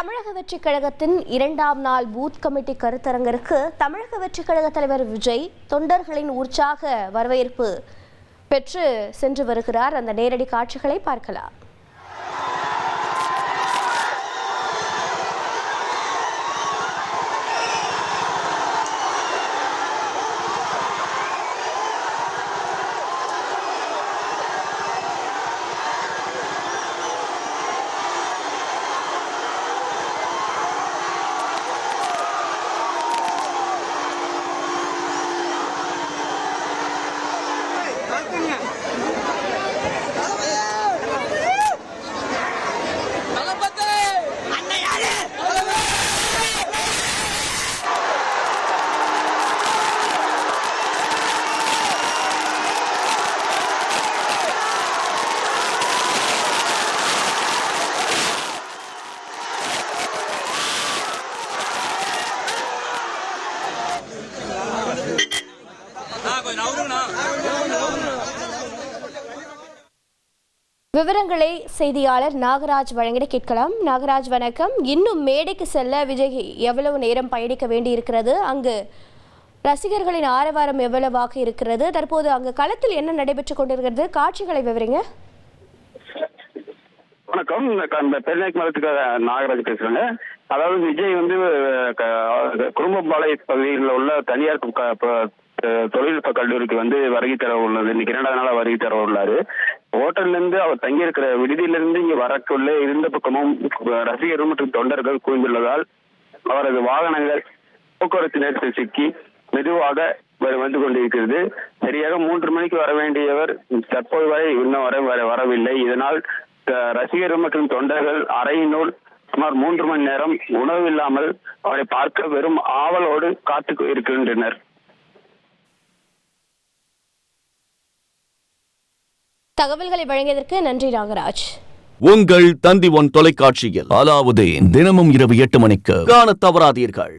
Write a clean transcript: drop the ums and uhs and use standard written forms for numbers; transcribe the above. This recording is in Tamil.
தமிழக வெற்றிக் கழகத்தின் 2ஆம் நாள் பூத் கமிட்டி கருத்தரங்கிற்கு தமிழக வெற்றிக் கழக தலைவர் விஜய் தொண்டர்களின் உற்சாக வரவேற்பு பெற்று சென்று வருகிறார். அந்த நேரடி காட்சிகளை பார்க்கலாம். விவரங்களை செய்தியாளர் நாகராஜ் வழங்கிட கேட்கலாம். நாகராஜ் வணக்கம். இன்னும் மேடைக்கு செல்ல விஜய் எவ்வளவு நேரம் பயணிக்க வேண்டி இருக்கிறது? அங்கு ரசிகர்களின் ஆரவாரம் எவ்வளவாக இருக்கிறது? தற்போது அங்கு களத்தில் என்ன நடைபெற்றுக் கொண்டிருக்கிறது? காட்சிகளை விவரிங்க. வணக்கம், இந்த பெருநாய்க்கு மரத்துக்கு நாகராஜ் பேசுறேங்க. அதாவது விஜய் குடும்பப்பாளைய பகுதியில் உள்ள தனியார் தொழில்நுட்ப கல்லூரிக்கு வருகை தர உள்ளது. இன்னைக்கு 2வது நாளா வருகை தர உள்ளாரு. ஹோட்டல்ல இருந்து அவர் தங்கியிருக்கிற விடுதியிலிருந்து இங்க வரக்குள்ள இருந்த பக்கமும் ரசிகர்கள் மற்றும் தொண்டர்கள் குவிந்துள்ளதால் அவரது வாகனங்கள் போக்குவரத்து நெரிசல் சிக்கி மெதுவாக வந்து கொண்டிருக்கிறது. சரியாக 3 மணிக்கு வர வேண்டியவர் தற்போது வரை இன்னும் வரவில்லை. இதனால் ரசிகர்கள் மற்றும் தொண்டர்கள் அறையினுள் சுமார் 3 மணி நேரம் உணவு இல்லாமல் அவரை பார்க்க வெறும் ஆவலோடு காத்து இருக்கின்றனர். தகவல்களை வழங்கியதற்கு நன்றி நாகராஜ். உங்கள் தந்தி ஒன் தொலைக்காட்சியில் அலாவுதீன் தினமும் இரவு 8 மணிக்கு காணத் தவறாதீர்கள்.